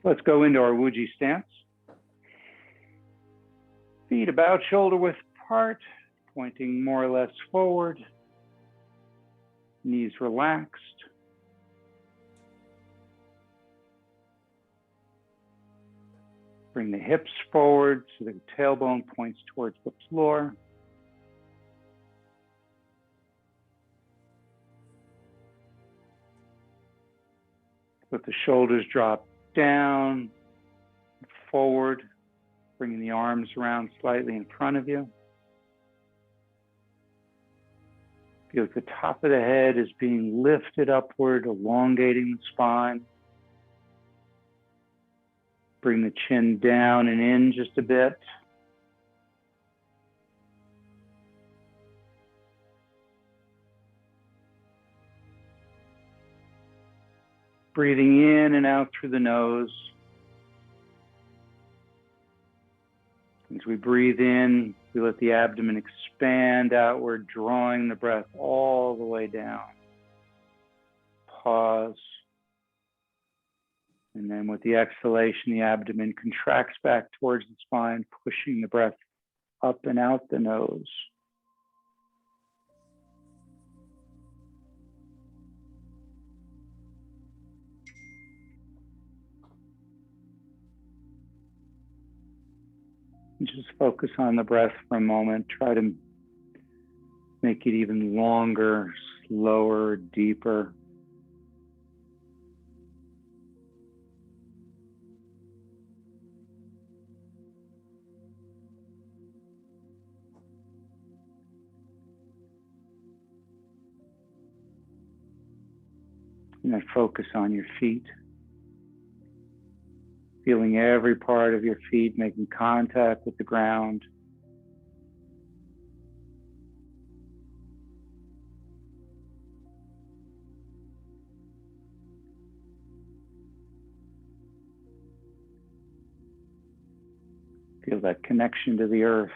Let's go into our Wuji stance. Feet about shoulder width apart, pointing more or less forward. Knees relaxed. Bring the hips forward so the tailbone points towards the floor. Let the shoulders drop down, forward, bringing the arms around slightly in front of you. Feel like the top of the head is being lifted upward, elongating the spine. Bring the chin down and in just a bit. Breathing in and out through the nose. As we breathe in, we let the abdomen expand outward, drawing the breath all the way down. Pause. And then with the exhalation, the abdomen contracts back towards the spine, pushing the breath up and out the nose. Just focus on the breath for a moment. Try to make it even longer, slower, deeper. And then focus on your feet. Feeling every part of your feet making contact with the ground. Feel that connection to the earth,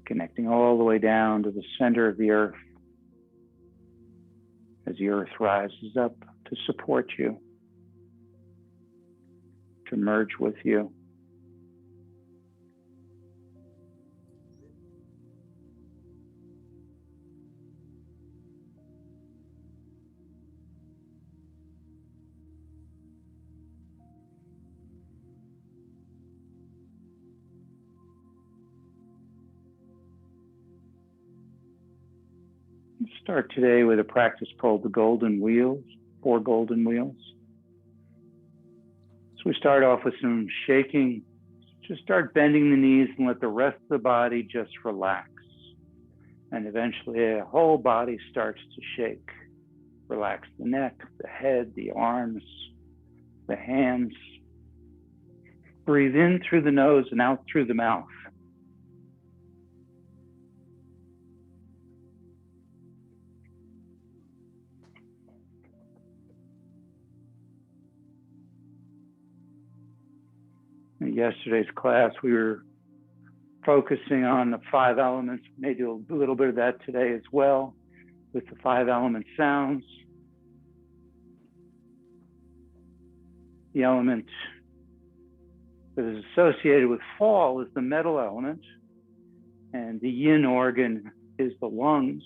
connecting all the way down to the center of the earth as the earth rises up to support you, to merge with you. Start today with a practice called the golden wheels, 4 golden wheels. So we start off with some shaking. Just start bending the knees and let the rest of the body just relax. And eventually the whole body starts to shake. Relax the neck, the head, the arms, the hands. Breathe in through the nose and out through the mouth. In yesterday's class, we were focusing on the 5 elements. We may do a little bit of that today as well with the 5 element sounds. The element that is associated with fall is the metal element, and the yin organ is the lungs.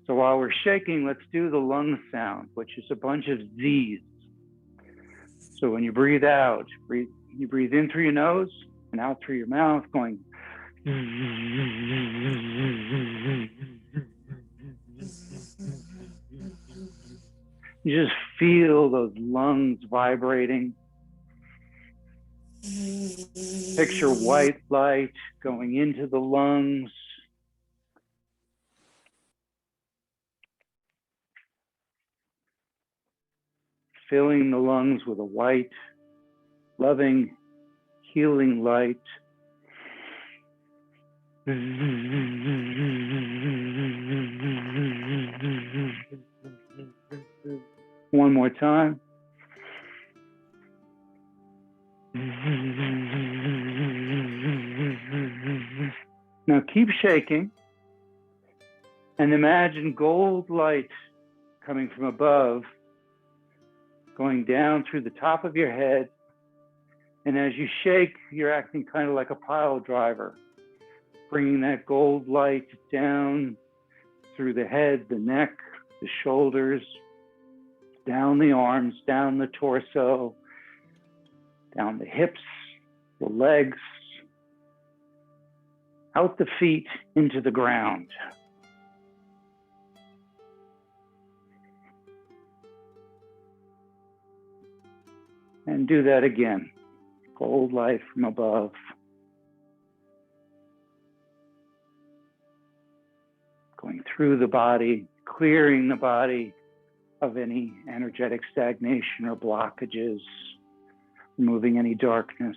So while we're shaking, let's do the lung sound, which is a bunch of Z's. So when you breathe out, you breathe in through your nose and out through your mouth, going. You just feel those lungs vibrating. Picture white light going into the lungs. Filling the lungs with a white, loving, healing light. One more time. Now keep shaking and imagine gold light coming from above, going down through the top of your head. And as you shake, you're acting kind of like a pile driver, bringing that gold light down through the head, the neck, the shoulders, down the arms, down the torso, down the hips, the legs, out the feet, into the ground. And do that again. Gold light from above. Going through the body, clearing the body of any energetic stagnation or blockages, removing any darkness,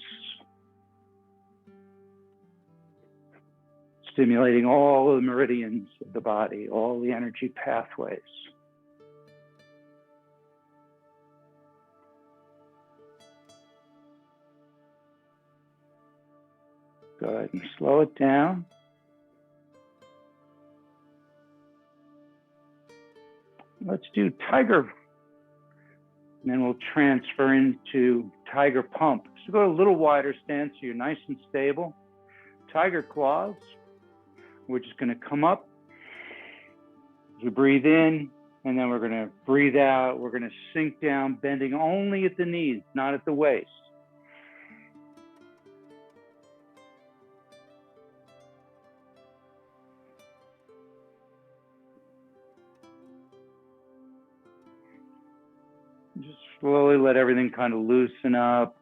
stimulating all the meridians of the body, all the energy pathways. Good, and slow it down. Let's do tiger, and then we'll transfer into tiger pump. So go to a little wider stance so you're nice and stable. Tiger claws. We're just going to come up as we breathe in, and then we're going to breathe out. We're going to sink down, bending only at the knees, not at the waist. Just slowly let everything kind of loosen up.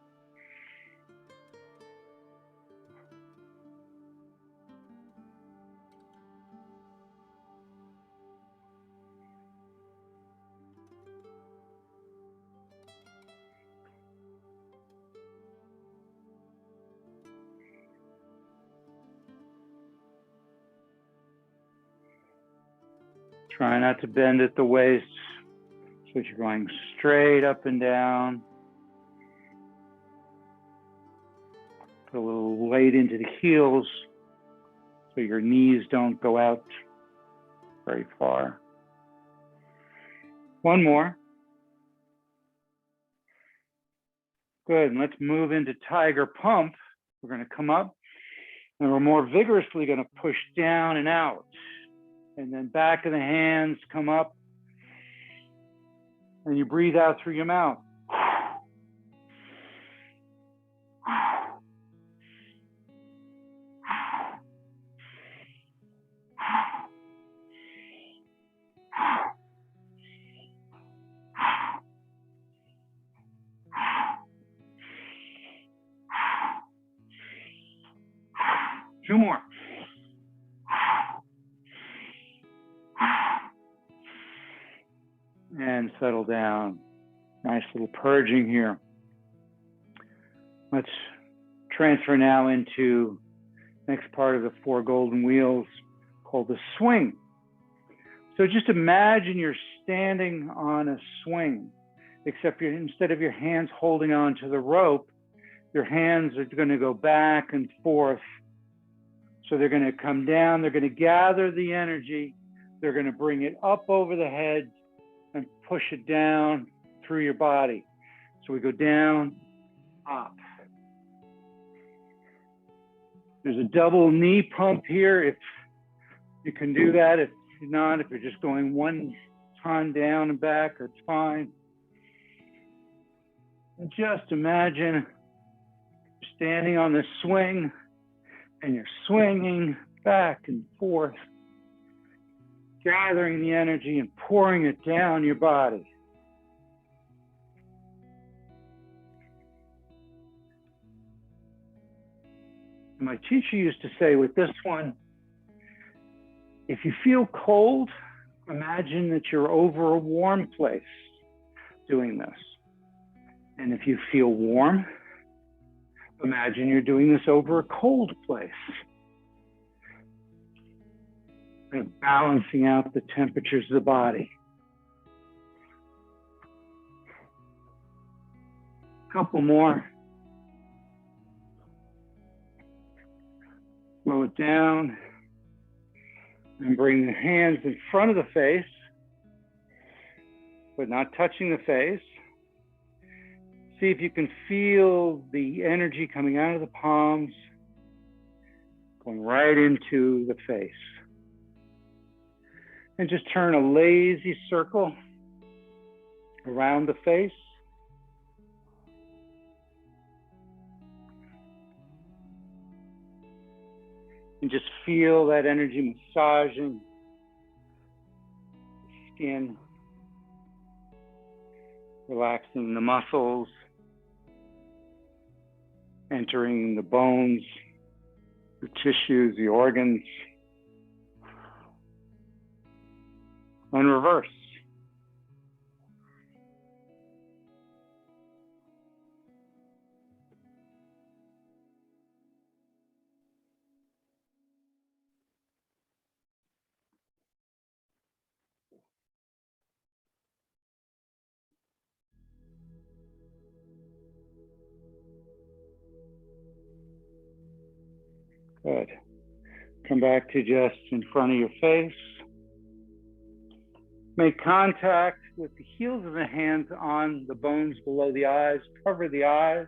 Try not to bend at the waist. So you're going straight up and down. Put a little weight into the heels so your knees don't go out very far. One more. Good, and let's move into tiger pump. We're going to come up and we're more vigorously going to push down and out. And then back of the hands come up. And you breathe out through your mouth. Two more. And settle down. Nice little purging here. Let's transfer now into the next part of the four golden wheels called the swing. So just imagine you're standing on a swing, except instead of your hands holding on to the rope, your hands are going to go back and forth. So they're going to come down, they're going to gather the energy, they're going to bring it up over the head and push it down through your body. So we go down, up. There's a double knee pump here. If you can do that, if not, if you're just going one time down and back, that's fine. And just imagine you're standing on the swing and you're swinging back and forth, gathering the energy and pouring it down your body. And my teacher used to say with this one, if you feel cold, imagine that you're over a warm place doing this. And if you feel warm, imagine you're doing this over a cold place. Kind of balancing out the temperatures of the body. A couple more. Slow it down. And bring the hands in front of the face, but not touching the face. See if you can feel the energy coming out of the palms, going right into the face. And just turn a lazy circle around the face. And just feel that energy massaging the skin, relaxing the muscles, entering the bones, the tissues, the organs. And reverse. Good. Come back to just in front of your face. Make contact with the heels of the hands on the bones below the eyes. Cover the eyes.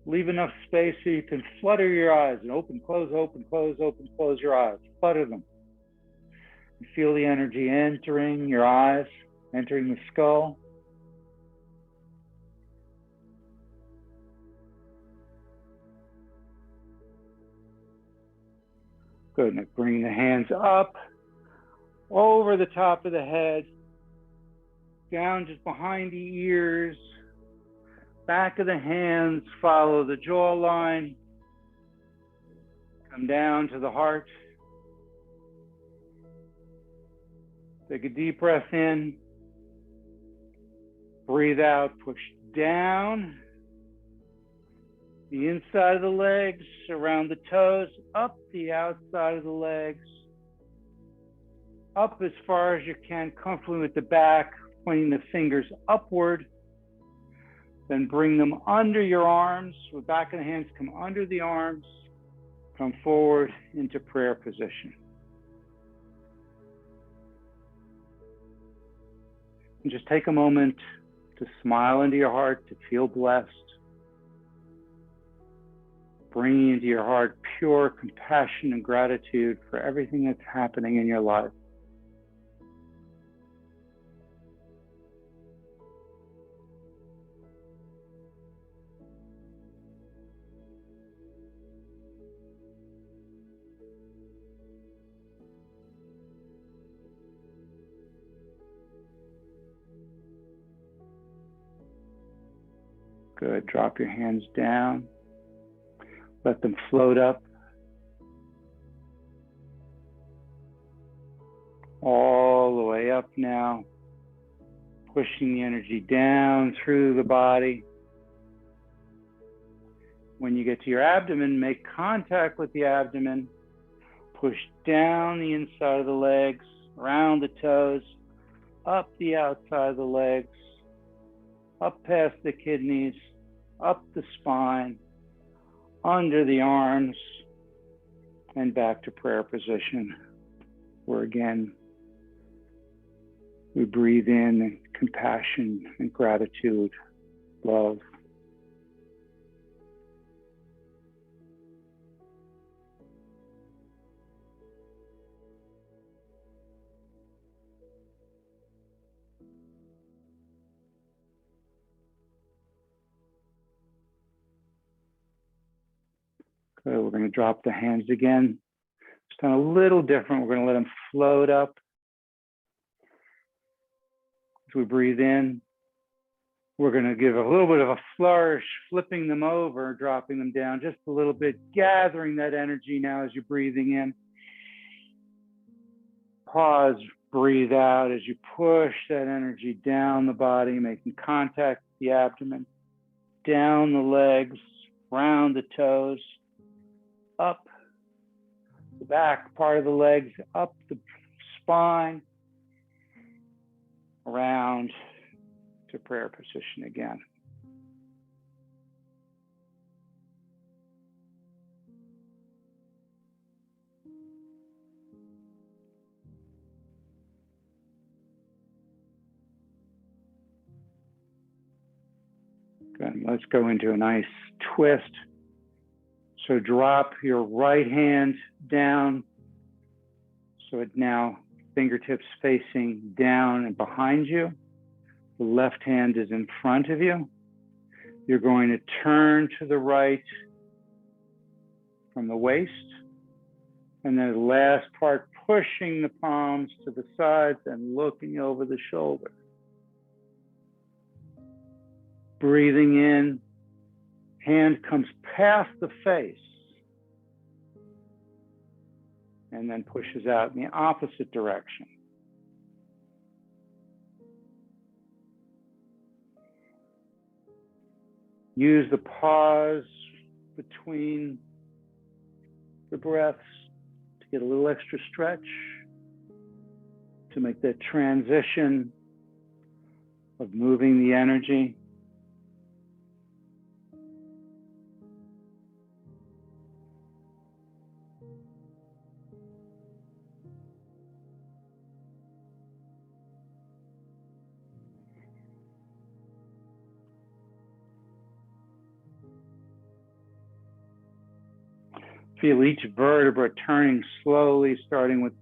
Leave enough space so you can flutter your eyes and open, close, open, close, open, close your eyes. Flutter them. You feel the energy entering your eyes, entering the skull. Good. Now bring the hands up, over the top of the head, down just behind the ears, back of the hands, follow the jawline, come down to the heart. Take a deep breath in, breathe out, push down. The inside of the legs, around the toes, up the outside of the legs, up as far as you can, comfortably with the back, pointing the fingers upward. Then bring them under your arms, the back of the hands come under the arms, come forward into prayer position. And just take a moment to smile into your heart, to feel blessed. Bringing into your heart pure compassion and gratitude for everything that's happening in your life. Good. Drop your hands down. Let them float up. All the way up now. Pushing the energy down through the body. When you get to your abdomen, make contact with the abdomen. Push down the inside of the legs, around the toes, up the outside of the legs, up past the kidneys, up the spine, under the arms, and back to prayer position, where again, we breathe in compassion and gratitude, love. Good. We're going to drop the hands again. It's done a little different. We're going to let them float up. As we breathe in, we're going to give a little bit of a flourish, flipping them over, dropping them down just a little bit, gathering that energy now as you're breathing in. Pause, breathe out as you push that energy down the body, making contact with the abdomen, down the legs, round the toes, up the back part of the legs, up the spine, around to prayer position again. Good. Let's go into a nice twist. So drop your right hand down. So it now fingertips facing down and behind you. The left hand is in front of you. You're going to turn to the right from the waist. And then the last part, pushing the palms to the sides and looking over the shoulder. Breathing in, hand comes past the face and then pushes out in the opposite direction. Use the pause between the breaths to get a little extra stretch, to make that transition of moving the energy. Feel each vertebra turning slowly, starting with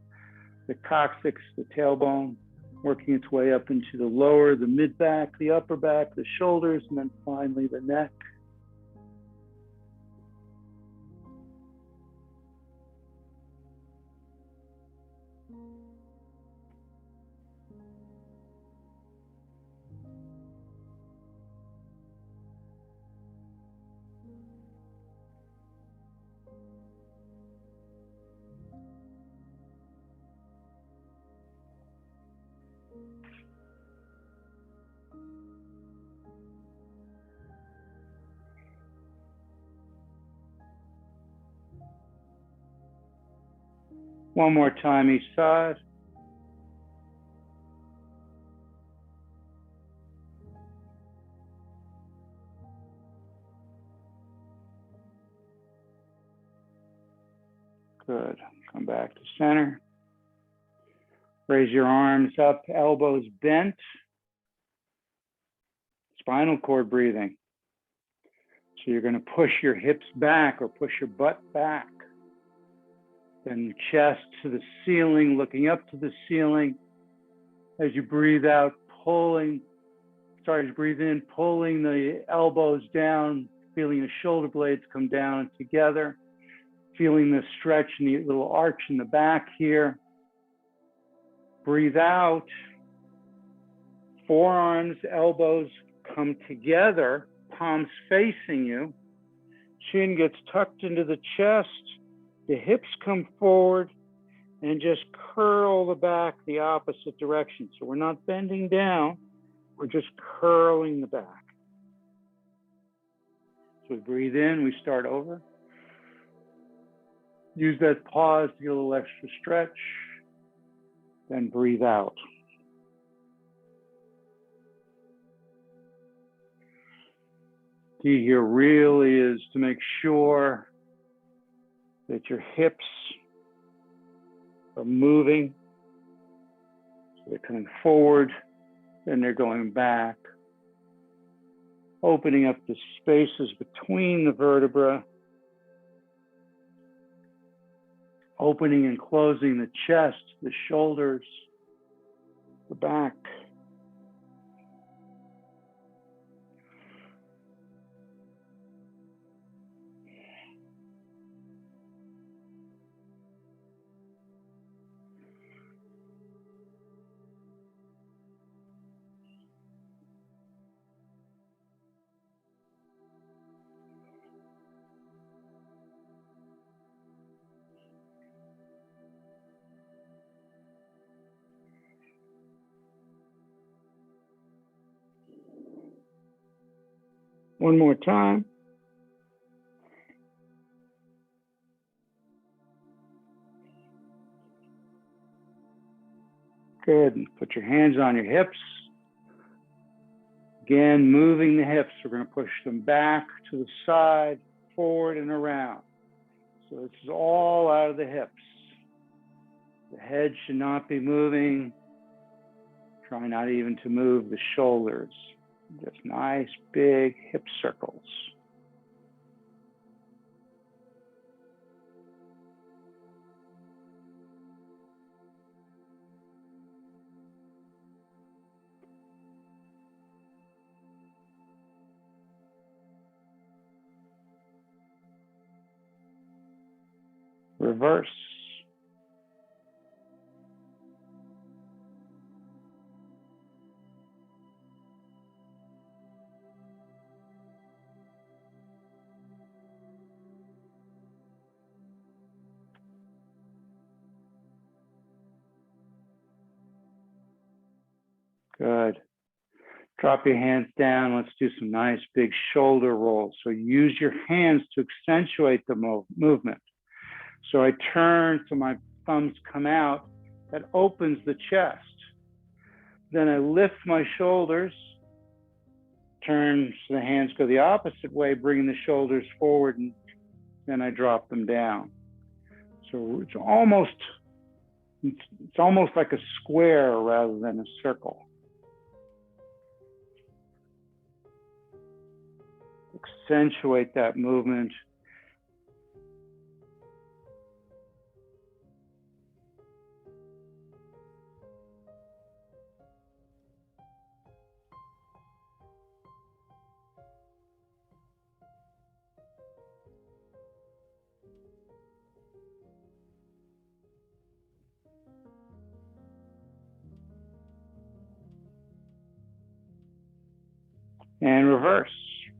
the coccyx, the tailbone, working its way up into the lower, the mid-back, the upper back, the shoulders, and then finally the neck. One more time each side. Good. Come back to center. Raise your arms up, elbows bent. Spinal cord breathing. So you're going to push your hips back or push your butt back. Then chest to the ceiling, looking up to the ceiling. As you breathe out, as you breathe in, pulling the elbows down, feeling the shoulder blades come down together, feeling the stretch in the little arch in the back here. Breathe out, forearms, elbows come together, palms facing you. Chin gets tucked into the chest. The hips come forward and just curl the back the opposite direction. So we're not bending down, we're just curling the back. So we breathe in, we start over. Use that pause to get a little extra stretch. Then breathe out. Key here really is to make sure that your hips are moving. So they're coming forward, then they're going back. Opening up the spaces between the vertebra. Opening and closing the chest, the shoulders, the back. One more time. Good. Put your hands on your hips. Again, moving the hips. We're going to push them back to the side, forward and around. So this is all out of the hips. The head should not be moving. Try not even to move the shoulders. Just nice big hip circles. Reverse. Good. Drop your hands down. Let's do some nice big shoulder rolls. So use your hands to accentuate the movement. So I turn so my thumbs come out. That opens the chest. Then I lift my shoulders, turn so the hands go the opposite way, bringing the shoulders forward, and then I drop them down. So it's almost like a square rather than a circle. Accentuate that movement. And reverse,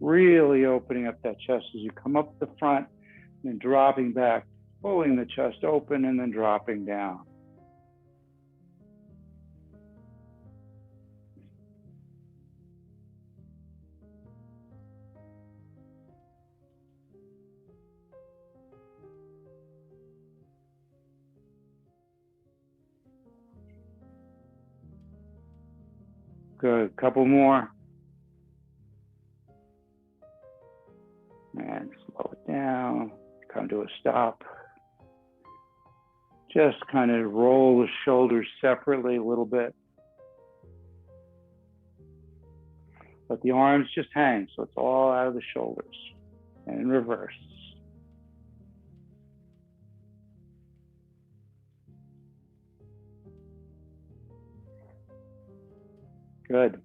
really opening up that chest as you come up the front and dropping back, pulling the chest open and then dropping down. Good, couple more. And slow it down, come to a stop. Just kind of roll the shoulders separately a little bit. Let the arms just hang, so it's all out of the shoulders. And in reverse. Good.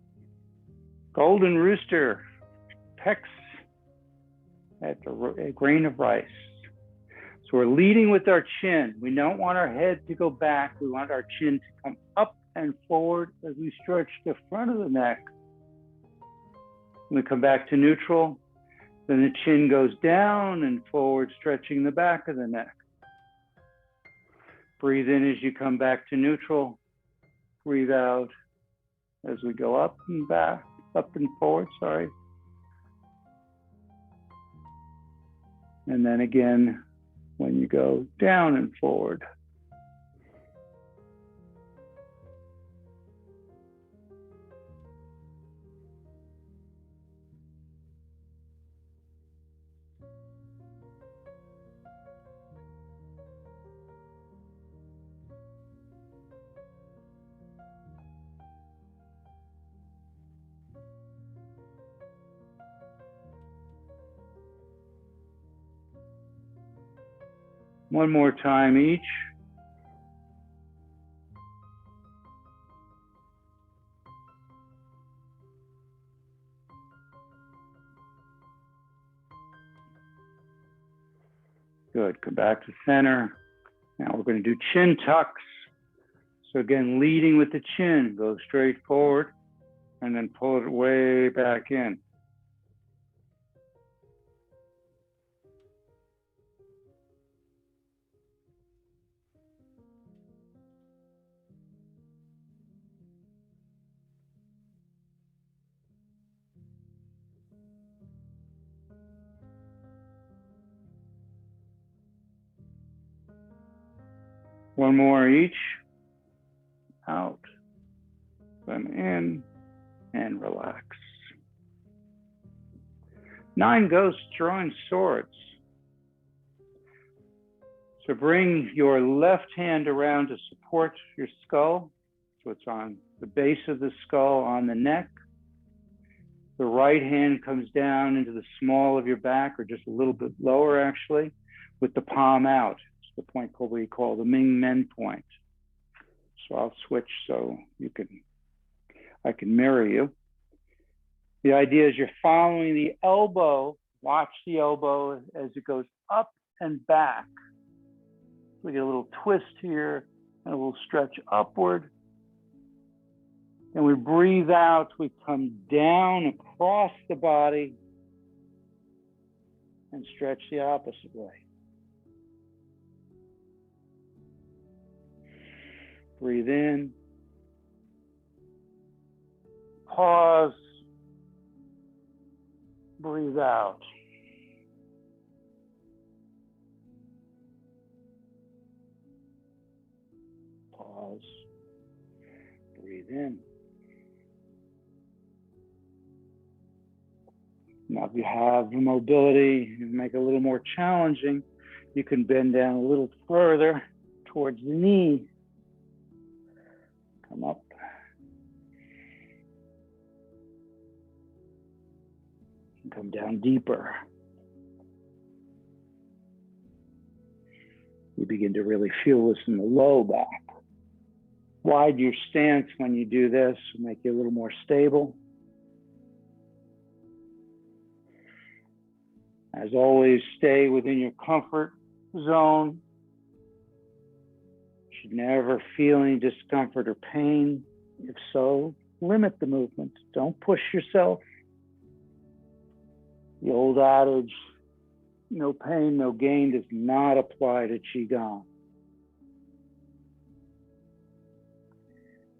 Golden rooster, pecks at a grain of rice. So we're leading with our chin. We don't want our head to go back. We want our chin to come up and forward as we stretch the front of the neck. When we come back to neutral, then the chin goes down and forward, stretching the back of the neck. Breathe in as you come back to neutral. Breathe out as we go up and back, up and forward, sorry. And then again, when you go down and forward. One more time each. Good, come back to center. Now we're going to do chin tucks. So again, leading with the chin, go straight forward and then pull it way back in. One more each. Out, then in, and relax. 9 ghosts drawing swords. So bring your left hand around to support your skull. So it's on the base of the skull, on the neck. The right hand comes down into the small of your back, or just a little bit lower actually, with the palm out. It's the point we call the Ming Men point. So I'll switch so I can mirror you. The idea is you're following the elbow. Watch the elbow as it goes up and back. We get a little twist here and a little stretch upward. And we breathe out, we come down across the body and stretch the opposite way. Breathe in. Pause. Breathe out. Pause. Breathe in. Now, if you have the mobility, you make it a little more challenging, you can bend down a little further towards the knee. Come up. And come down deeper. You begin to really feel this in the low back. Widen your stance when you do this, make you a little more stable. As always, stay within your comfort zone. You should never feel any discomfort or pain. If so, limit the movement. Don't push yourself. The old adage, no pain, no gain, does not apply to QiGong.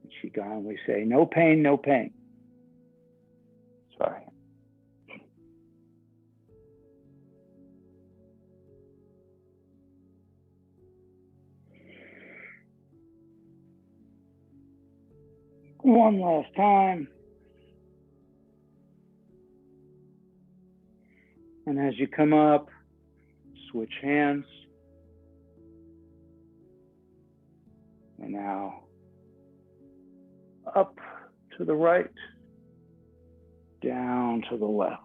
In QiGong, we say, no pain, no pain. Sorry. One last time. And as you come up, switch hands. And now up to the right, down to the left.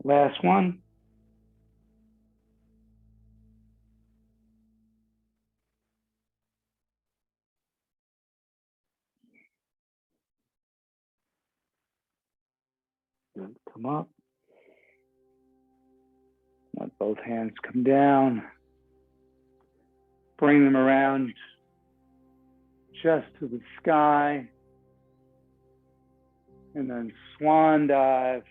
Last one. Good. Come up. Let both hands come down. Bring them around just to the sky. And then swan dive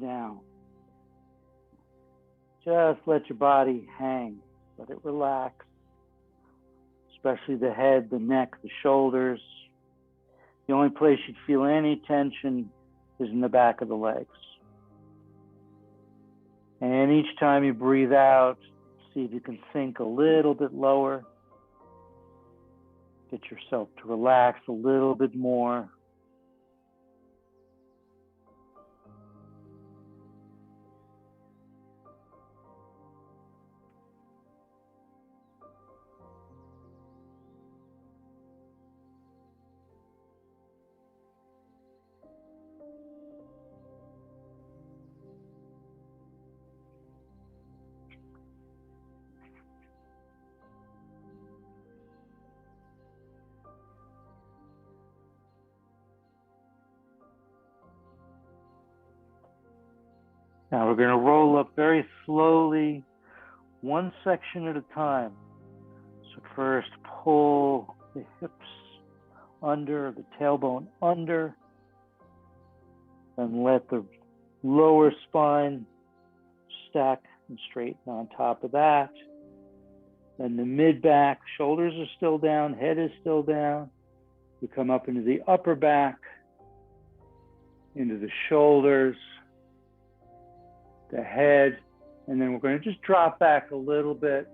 down. Just let your body hang. Let it relax. Especially the head, the neck, the shoulders. The only place you'd feel any tension is in the back of the legs. And each time you breathe out, see if you can sink a little bit lower. Get yourself to relax a little bit more. Now we're going to roll up very slowly, one section at a time. So first pull the hips under, the tailbone under, and let the lower spine stack and straighten on top of that. Then the mid-back, shoulders are still down, head is still down. We come up into the upper back, into the shoulders, the head, and then we're going to just drop back a little bit.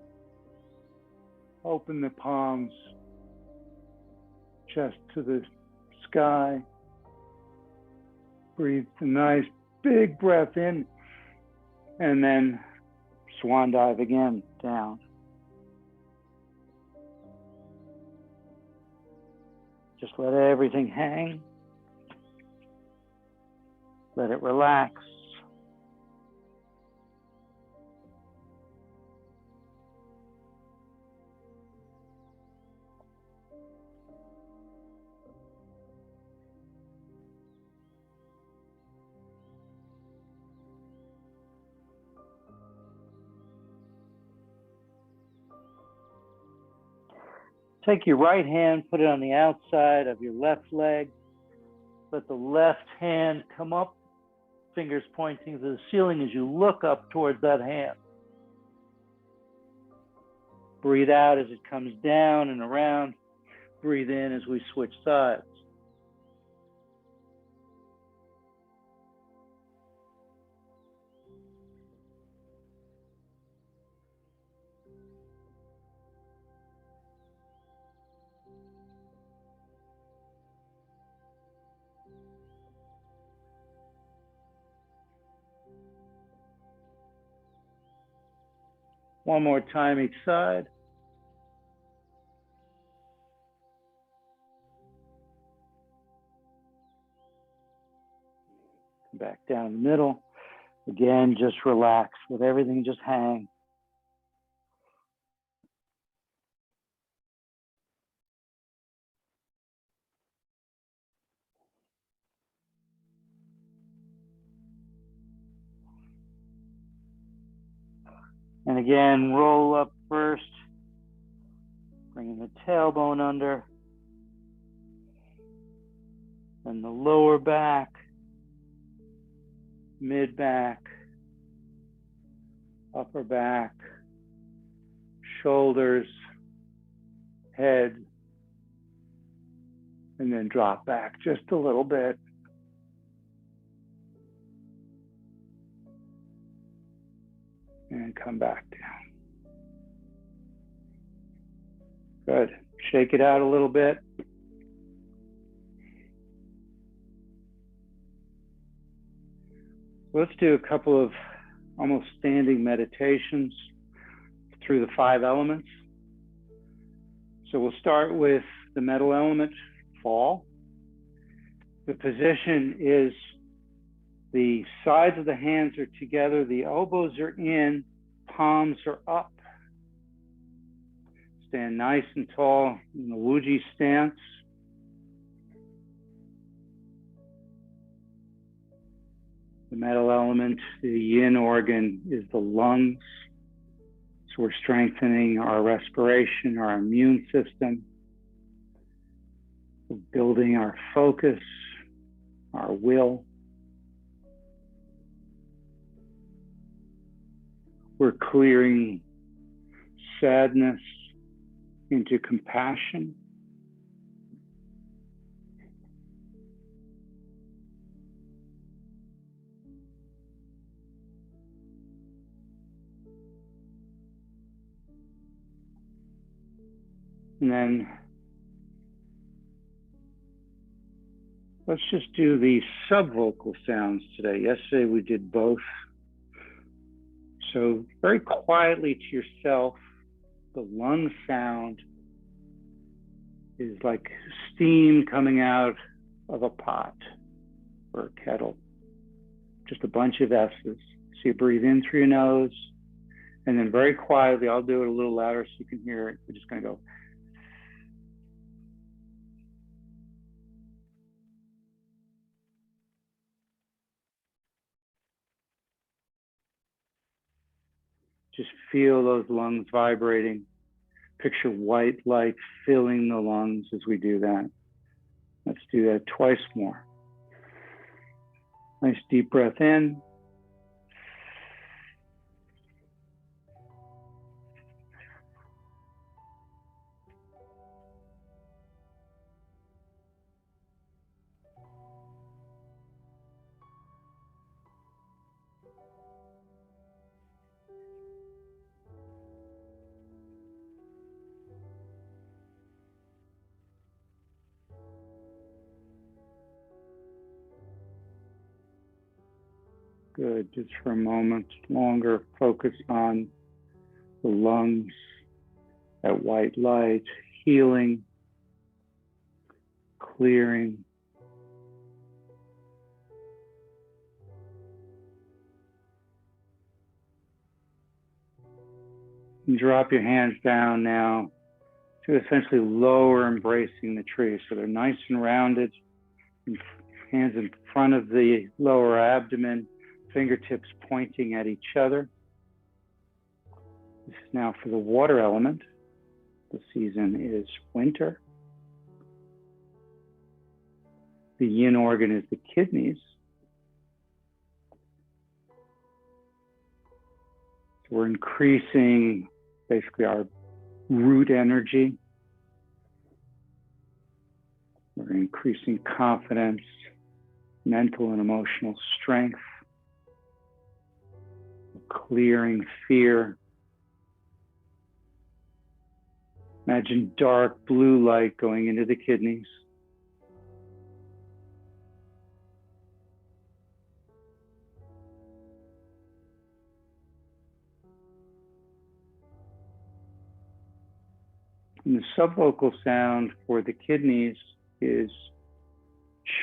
Open the palms just to the sky. Breathe a nice big breath in, and then swan dive again down. Just let everything hang. Let it relax. Take your right hand, put it on the outside of your left leg. Let the left hand come up, fingers pointing to the ceiling as you look up towards that hand. Breathe out as it comes down and around. Breathe in as we switch sides. One more time each side. Back down the middle. Again, just relax. Let everything just hang. And again, roll up first. Bringing the tailbone under. And the lower back. Mid back. Upper back. Shoulders. Head. And then drop back just a little bit. And come back down. Good. Shake it out a little bit. Let's do a couple of almost standing meditations through the 5 elements. So we'll start with the metal element, fall. The position is the sides of the hands are together, the elbows are in, palms are up. Stand nice and tall in the Wuji stance. The metal element, the yin organ, is the lungs. So we're strengthening our respiration, our immune system. We're building our focus, our will. We're clearing sadness into compassion. And then let's just do the subvocal sounds today. Yesterday we did both. So very quietly to yourself, the lung sound is like steam coming out of a pot or a kettle. Just a bunch of S's. So you breathe in through your nose, and then very quietly, I'll do it a little louder so you can hear it. We're just gonna go. Just feel those lungs vibrating. Picture white light filling the lungs as we do that. do that twice more. Nice deep breath in. Good. Just for a moment longer, focus on the lungs, that white light, healing, clearing. And drop your hands down now to essentially lower, embracing the tree. So they're nice and rounded, hands in front of the lower abdomen, fingertips pointing at each other. This is now for the water element. The season is winter. The yin organ is the kidneys. So we're increasing basically our root energy. We're increasing confidence, mental and emotional strength, clearing fear. Imagine dark blue light going into the kidneys. And the subvocal sound for the kidneys is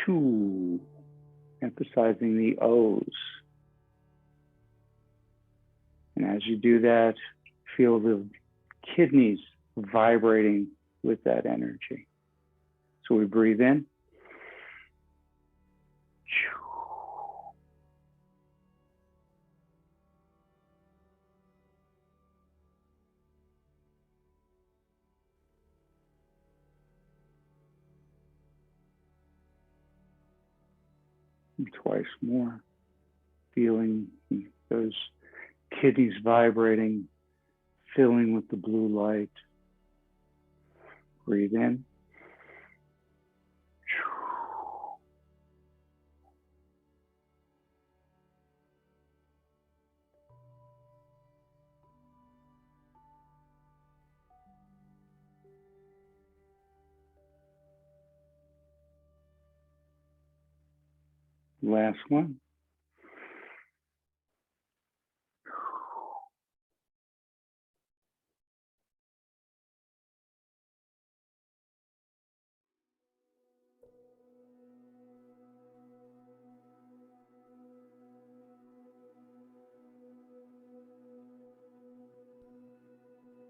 chu, emphasizing the O's. And as you do that, feel the kidneys vibrating with that energy. So we breathe in. And twice more, feeling those kidneys vibrating, filling with the blue light. Breathe in. Last one.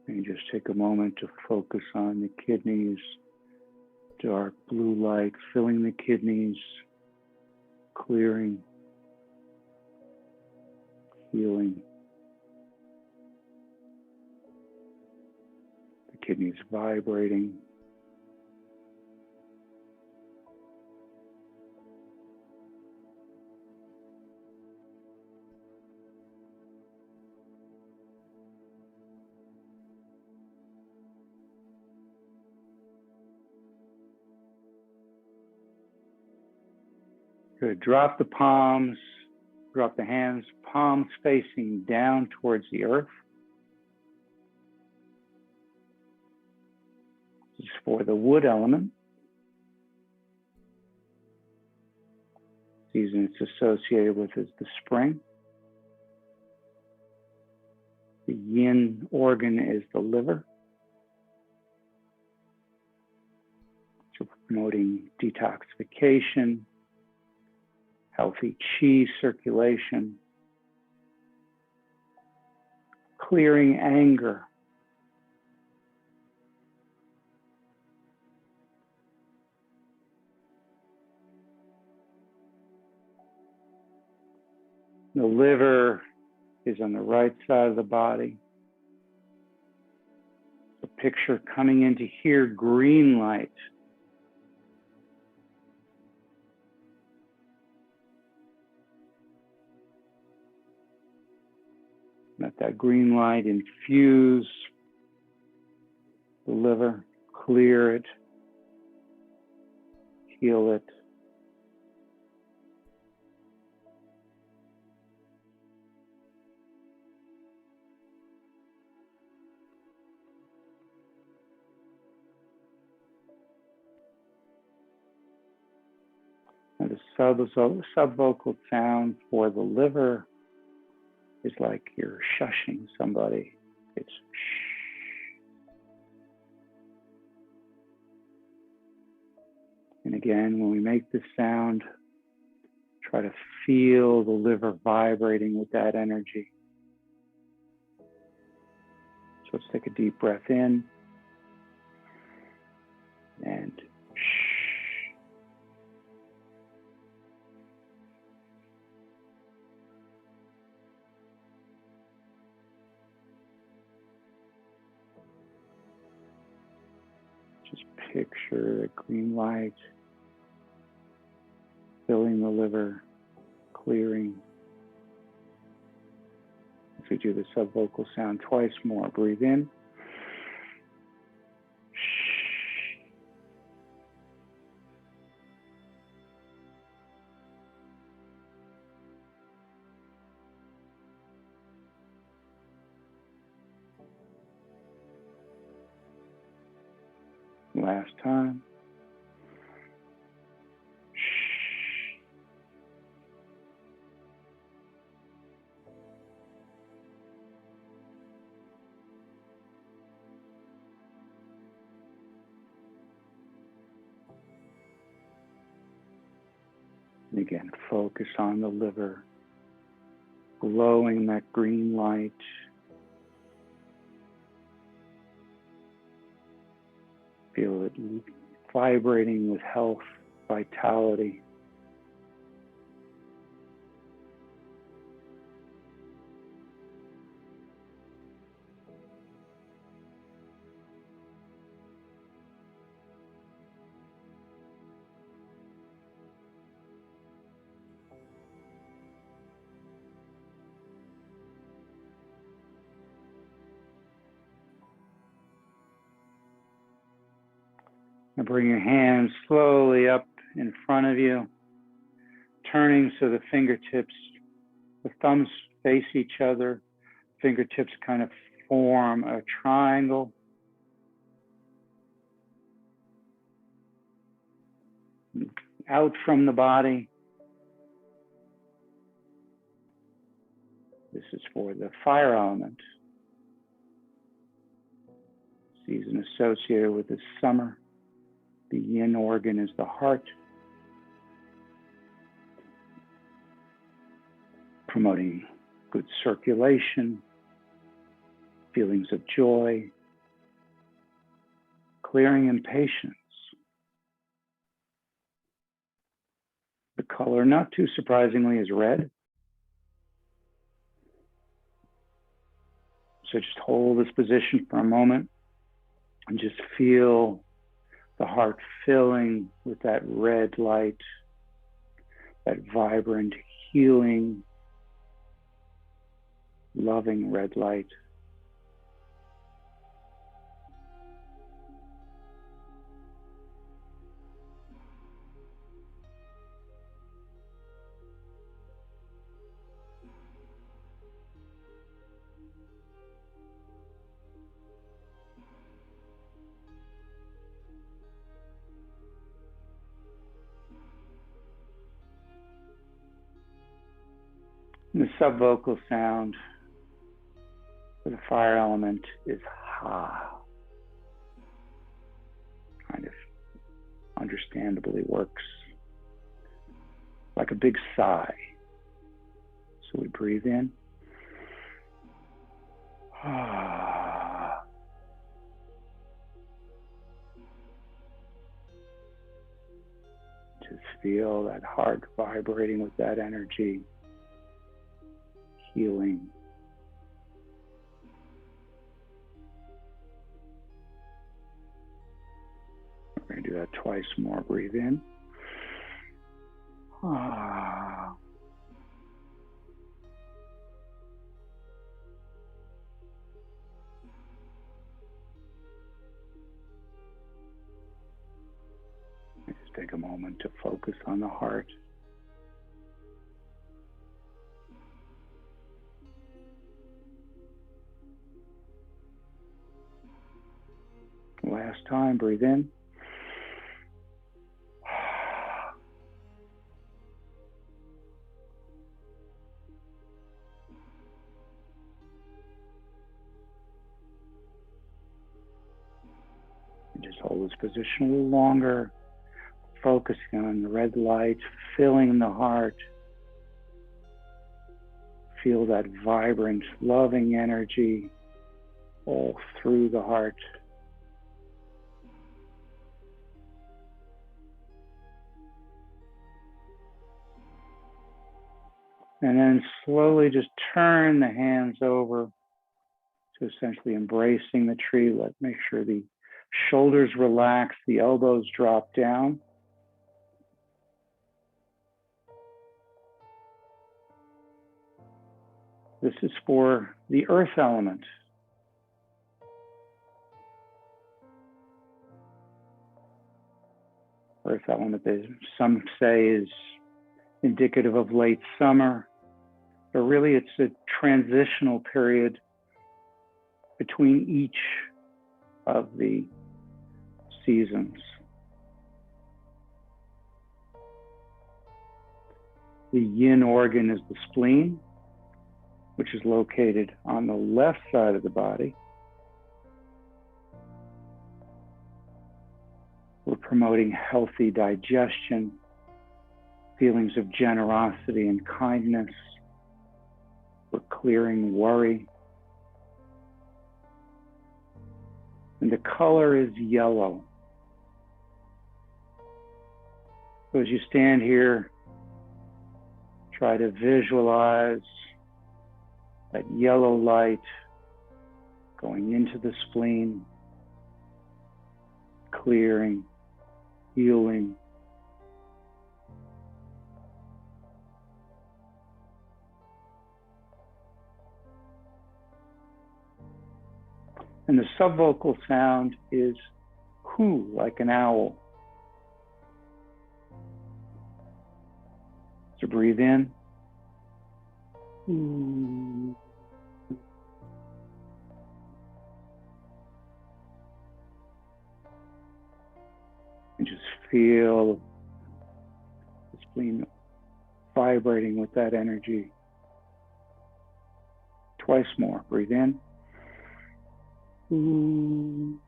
And just take a moment to focus on the kidneys, dark blue light filling the kidneys, clearing, healing. The kidneys vibrating. Good. Drop the palms, drop the hands, palms facing down towards the earth. This is for the wood element. The season it's associated with is the spring. The yin organ is the liver. So promoting detoxification, healthy chi circulation, clearing anger, the liver is on the right side of the body. The picture coming into here, green light. Let that green light infuse the liver, clear it, heal it. And the subvocal sound for the liver is like you're shushing somebody. It's shh. And again, when we make this sound, try to feel the liver vibrating with that energy. So let's take a deep breath in and shh. Just picture the green light filling the liver, clearing. If we do the subvocal sound twice more, breathe in. Last time. And again, focus on the liver, glowing that green light. Feel it vibrating with health, vitality. And bring your hands slowly up in front of you, turning so the fingertips, the thumbs face each other, fingertips kind of form a triangle. Out from the body. This is for the fire element. Season associated with the summer. The yin organ is the heart, promoting good circulation, feelings of joy, clearing impatience. The color, not too surprisingly, is red. So just hold this position for a moment and just feel the heart filling with that red light, that vibrant, healing, loving red light. And the subvocal sound for the fire element is ha. Kind of understandably works like a big sigh. So we breathe in. Ah. Just feel that heart vibrating with that energy. Healing. We're going to do that twice more. Breathe in. Ah. take a moment to focus on the heart. Last time, breathe in. And just hold this position a little longer, focusing on the red light, filling the heart. Feel that vibrant, loving energy all through the heart. And then slowly just turn the hands over to essentially embracing the tree. Make sure the shoulders relax, the elbows drop down. This is for the earth element. Earth element, some say, is indicative of late summer, but really it's a transitional period between each of the seasons. The yin organ is the spleen, which is located on the left side of the body. We're promoting healthy digestion, feelings of generosity and kindness. We're clearing worry. And the color is yellow. So as you stand here, try to visualize that yellow light going into the spleen, clearing, healing. And the subvocal sound is hoo, like an owl. So breathe in. Hoo. And just feel the spleen vibrating with that energy. Twice more. Breathe in. Ooh.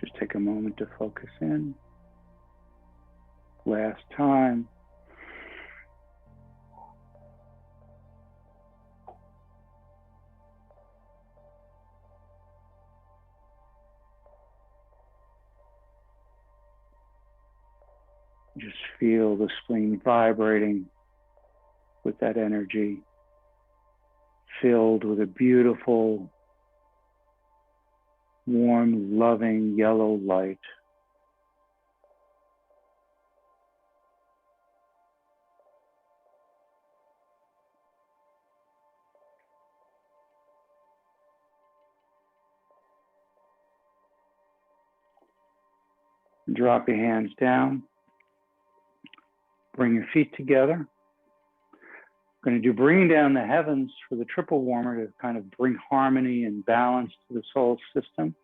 Just take a moment to focus in. Last time. Just feel the spleen vibrating with that energy, filled with a beautiful, warm, loving yellow light. Drop your hands down. Bring your feet together. We're going to do bringing down the heavens for the triple warmer to kind of bring harmony and balance to the soul system.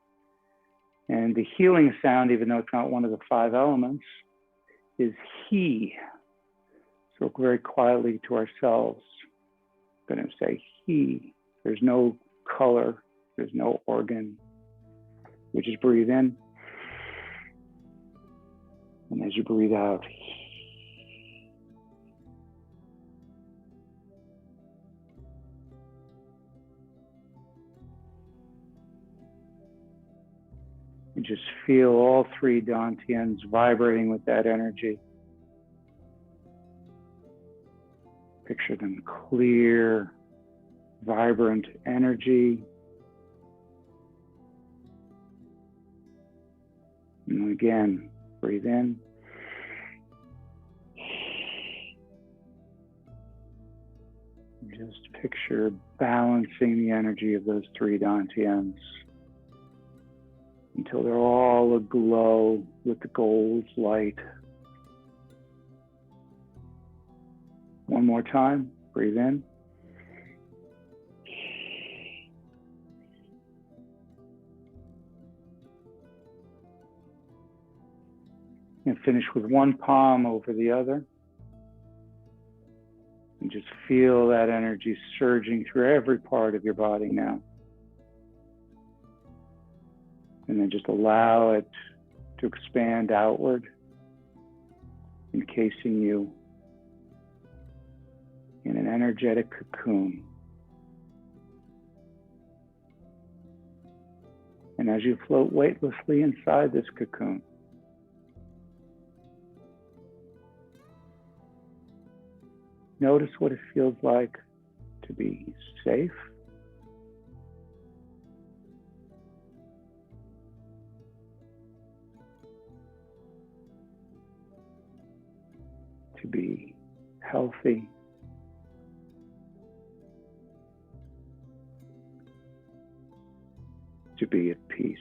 And the healing sound, even though it's not one of the 5 elements, is he. So very quietly to ourselves, I'm going to say he. There's no color, there's no organ. We just breathe in. And as you breathe out, you just feel all 3 dantians vibrating with that energy. Picture them clear, vibrant energy. And again, breathe in. Just picture balancing the energy of those three dantians until they're all aglow with the gold light. One more time, breathe in. And finish with one palm over the other. And just feel that energy surging through every part of your body now. And then just allow it to expand outward, encasing you in an energetic cocoon. And as you float weightlessly inside this cocoon, notice what it feels like to be safe, to be healthy, to be at peace.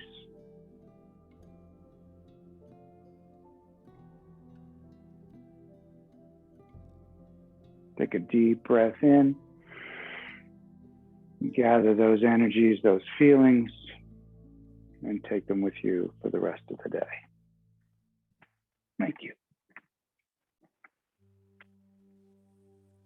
Take a deep breath in, gather those energies, those feelings, and take them with you for the rest of the day. Thank you.